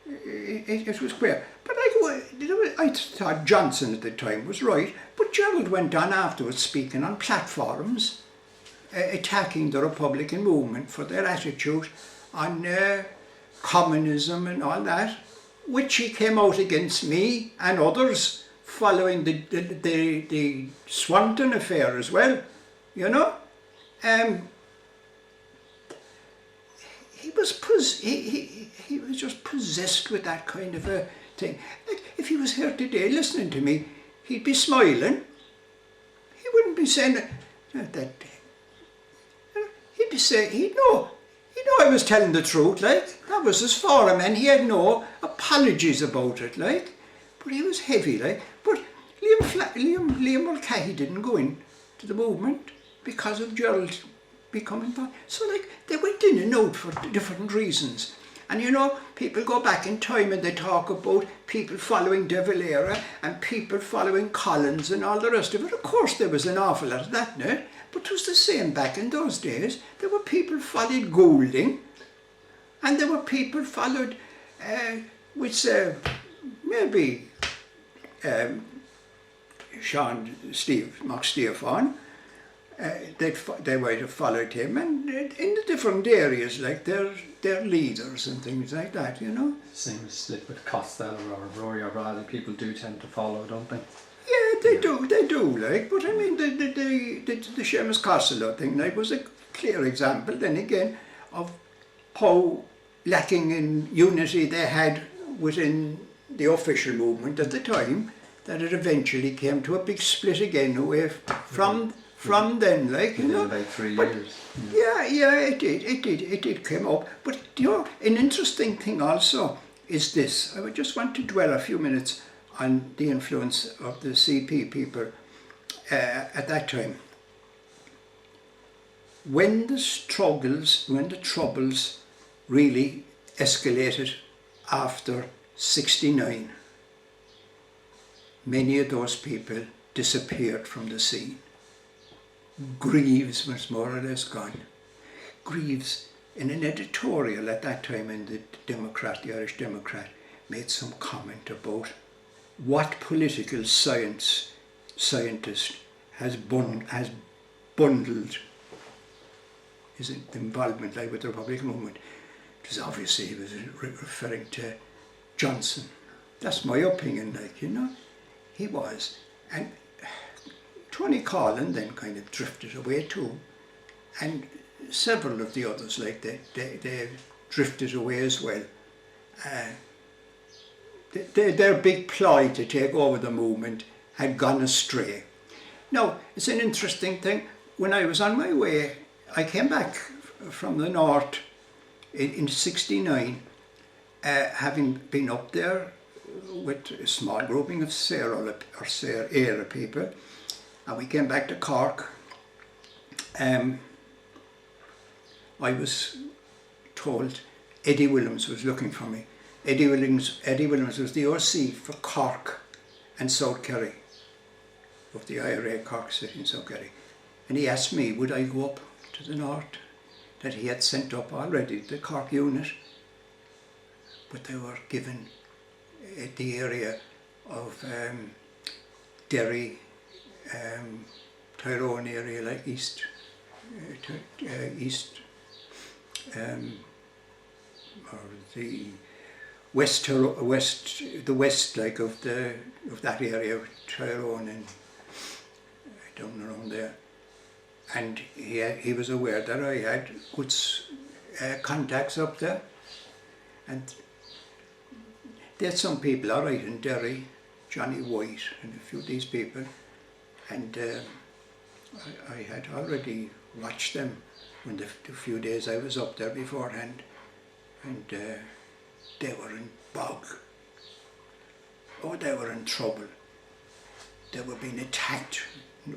It was queer. But I thought Johnson at the time was right, but Gerald went on afterwards speaking on platforms, attacking the Republican movement for their attitude on communism and all that, which he came out against me and others following the Swanton affair as well, He was just possessed with that kind of a thing. Like, if he was here today listening to me, he'd be smiling. He wouldn't be saying that. He'd be saying, he'd know I was telling the truth, that was his forum, and he had no apologies about it, but he was heavy, But Liam Mulcahy didn't go in to the movement because of Gerald becoming part. So they went in and out for different reasons. And people go back in time and they talk about people following De Valera and people following Collins and all the rest of it. Of course there was an awful lot of that now, but it was the same back in those days. There were people followed Goulding, and there were people followed maybe Mark Stefan. They might have followed him, and in the different areas, their leaders and things like that, Same as split with Costello or Rory O'Reilly, people do tend to follow, don't they? Yeah, they do, but I mean, the Seamus Costello thing, was a clear example, then again, of how lacking in unity they had within the official movement at the time, that it eventually came to a big split again away from from then, like, you Within know. about 3 But years. yeah, it did come up. But you know, an interesting thing also is this. I would just want to dwell a few minutes on the influence of the CP people at that time. When the troubles really escalated after 69, many of those people disappeared from the scene. Greaves was more or less gone. Greaves, in an editorial at that time in the Irish Democrat, made some comment about what political scientist has bundled his involvement like with the Republican movement. It was obviously he was referring to Johnson. That's my opinion, like, you know. He was. And Tony Collin then kind of drifted away too. And several of the others, like, they drifted away as well. Their big ploy to take over the movement had gone astray. Now, it's an interesting thing. When I was on my way, I came back from the north in '69, having been up there with a small grouping of Sarah era people, and we came back to Cork. I was told Eddie Williams was looking for me. Eddie Williams was the OC for Cork and South Kerry, of the IRA Cork City and South Kerry. And he asked me, would I go up to the north, that he had sent up already, the Cork unit. But they were given the area of Derry, Tyrone area, like east, or the west, like of that area of Tyrone and down around there. And he was aware that I had good contacts up there, and there's some people all right in Derry, Johnny White and a few of these people, and I had already watched them when the few days I was up there beforehand, and they were in bog. Oh, they were in trouble. They were being attacked,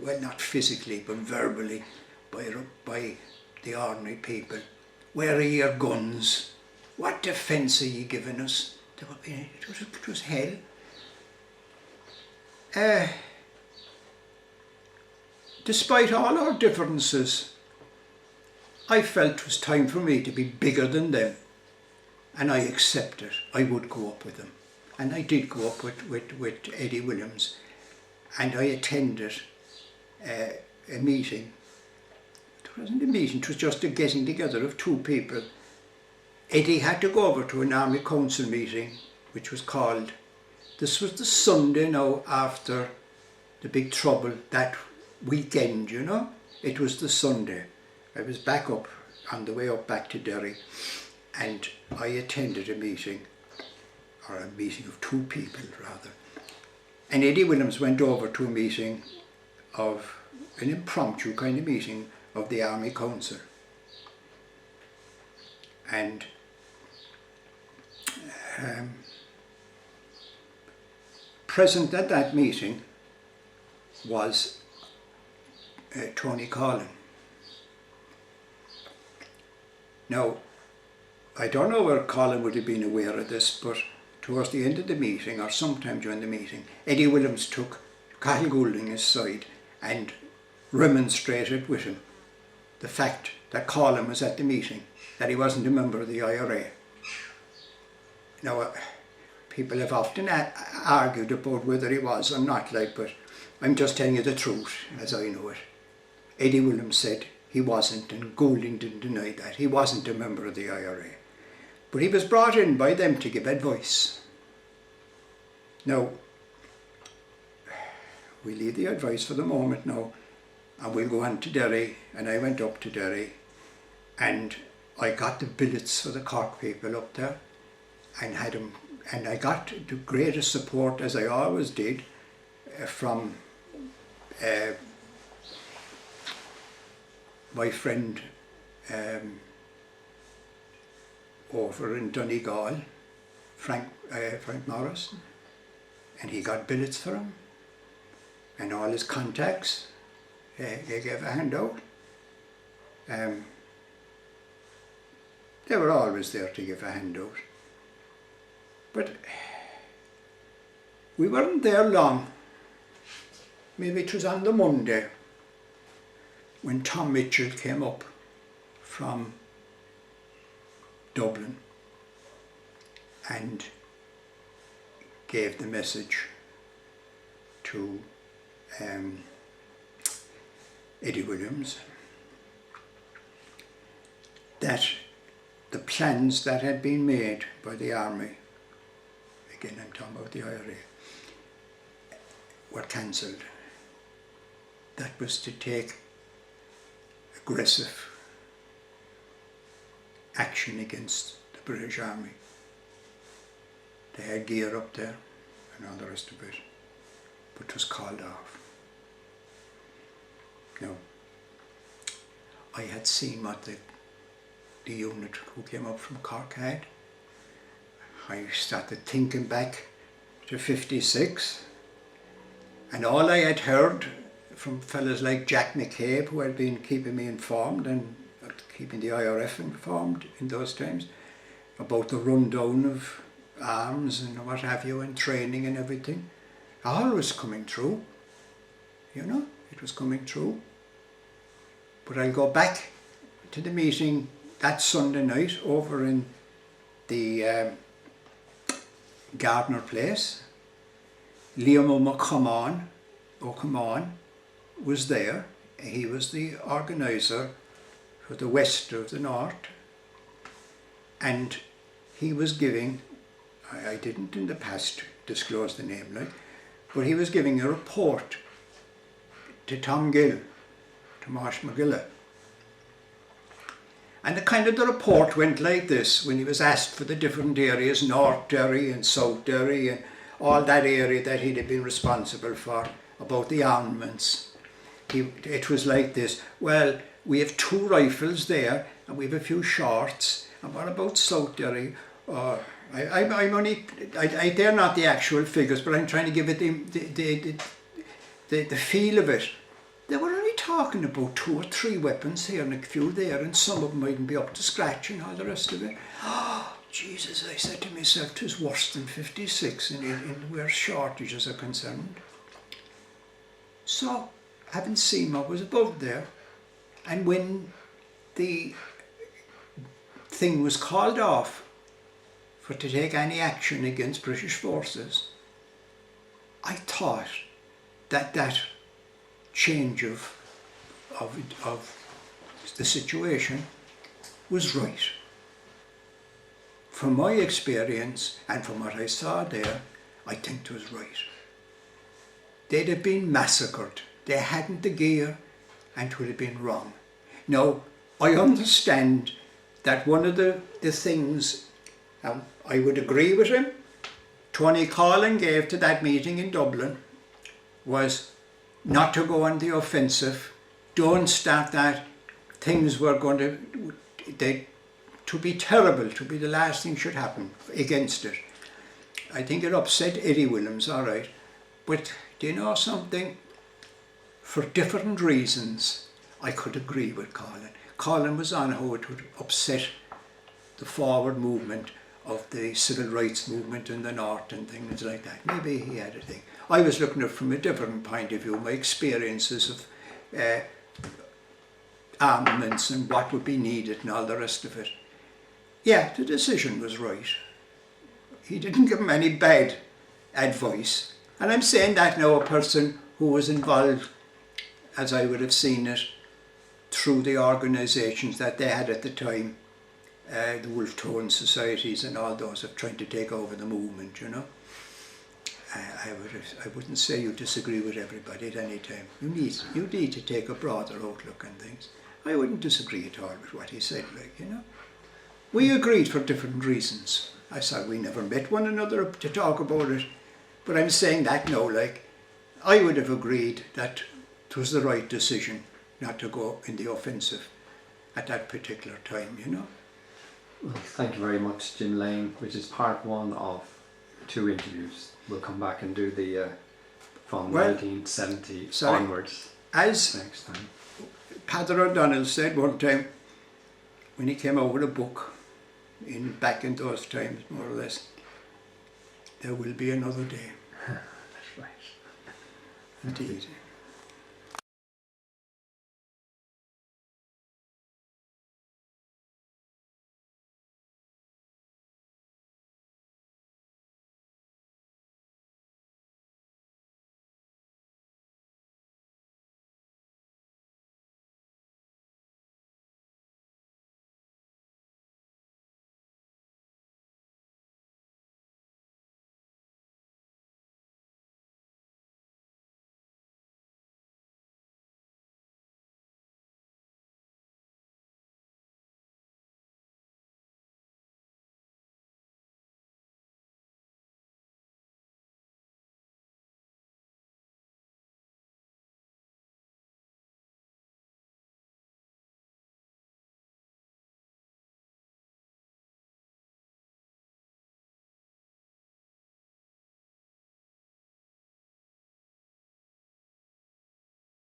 well, not physically but verbally, by the ordinary people. Where are your guns? What defence are you giving us? They were being, it was hell. Despite all our differences, I felt it was time for me to be bigger than them, and I accepted I would go up with them. And I did go up with Eddie Williams, and I attended a meeting. It wasn't a meeting, it was just a getting together of two people. Eddie had to go over to an Army Council meeting, which was called, this was the Sunday now after the big trouble that weekend, you know. It was the Sunday. I was back up, on the way up back to Derry, and I attended a meeting, or a meeting of two people rather. And Eddie Williams went over to a meeting of, an impromptu kind of meeting of the Army Council. And present at that meeting was Tony Collin. Now, I don't know whether Colin would have been aware of this, but towards the end of the meeting, or sometime during the meeting, Eddie Williams took Cathal Goulding aside and remonstrated with him the fact that Colin was at the meeting, that he wasn't a member of the IRA. Now, people have often argued about whether he was or not, like, but I'm just telling you the truth as I know it. Eddie Williams said he wasn't, and Goulding didn't deny that. He wasn't a member of the IRA. But he was brought in by them to give advice. Now, we leave the advice for the moment now, and we'll go on to Derry. And I went up to Derry, and I got the billets for the Cork people up there, and had them, and I got the greatest support, as I always did, from my friend over in Donegal, Frank Morris, and he got billets for him, and all his contacts, they gave a handout. They were always there to give a handout. But we weren't there long. Maybe it was on the Monday when Tom Mitchell came up from Dublin and gave the message to Eddie Williams that the plans that had been made by the army, again I'm talking about the IRA, were cancelled. That was to take aggressive action against the British Army. They had gear up there and all the rest of it, but it was called off. Now, I had seen what the unit who came up from Cork had. I started thinking back to 56, and all I had heard from fellas like Jack McCabe, who had been keeping me informed and keeping the IRF informed in those times about the rundown of arms and what have you, and training and everything, all was coming true. You know, it was coming true. But I'll go back to the meeting that Sunday night over in the Gardner Place. Liam O'Comon was there. He was the organiser for the west of the north, and he was giving, I didn't in the past disclose the name, like, but he was giving a report to Tom Gill, to Marsh McGilla. And the report went like this when he was asked for the different areas, North Derry and South Derry and all that area that he'd have been responsible for, about the armaments. It was like this: well, we have 2 rifles there and we have a few shorts, and what about South Derry? They're not the actual figures, but I'm trying to give it the feel of it. They were only talking about 2 or 3 weapons here and a few there, and some of them mightn't be up to scratch and all the rest of it. Oh, Jesus, I said to myself, 'tis worse than 56 in where shortages are concerned. So, having seen what was above there, and when the thing was called off for to take any action against British forces, I thought that change of the situation was right. From my experience and from what I saw there, I think it was right. They'd have been massacred. They hadn't the gear, and it would have been wrong. Now, I understand that one of the things, I would agree with him, Tony Collin gave to that meeting in Dublin, was not to go on the offensive. Don't start that. Things were going to be terrible, to be the last thing should happen against it. I think it upset Eddie Williams, all right. But do you know something? For different reasons, I could agree with Colin. Colin was on how it would upset the forward movement of the civil rights movement in the north and things like that. Maybe he had a thing. I was looking at it from a different point of view, my experiences of armaments and what would be needed and all the rest of it. Yeah, the decision was right. He didn't give him any bad advice. And I'm saying that now, a person who was involved, as I would have seen it, through the organisations that they had at the time, the Wolf Tone societies and all those of trying to take over the movement, you know. I wouldn't say you disagree with everybody at any time. You need to take a broader outlook on things. I wouldn't disagree at all with what he said, like, you know. We agreed for different reasons. I said we never met one another to talk about it, but I'm saying that now, like, I would have agreed that it was the right decision not to go in the offensive at that particular time, you know. Well, thank you very much, Jim Lane, which is part 1 of 2 interviews. We'll come back and do the from 1970 onwards As next time. Padre O'Donnell said one time when he came out with a book back in those times, more or less, there will be another day. That's right. Indeed.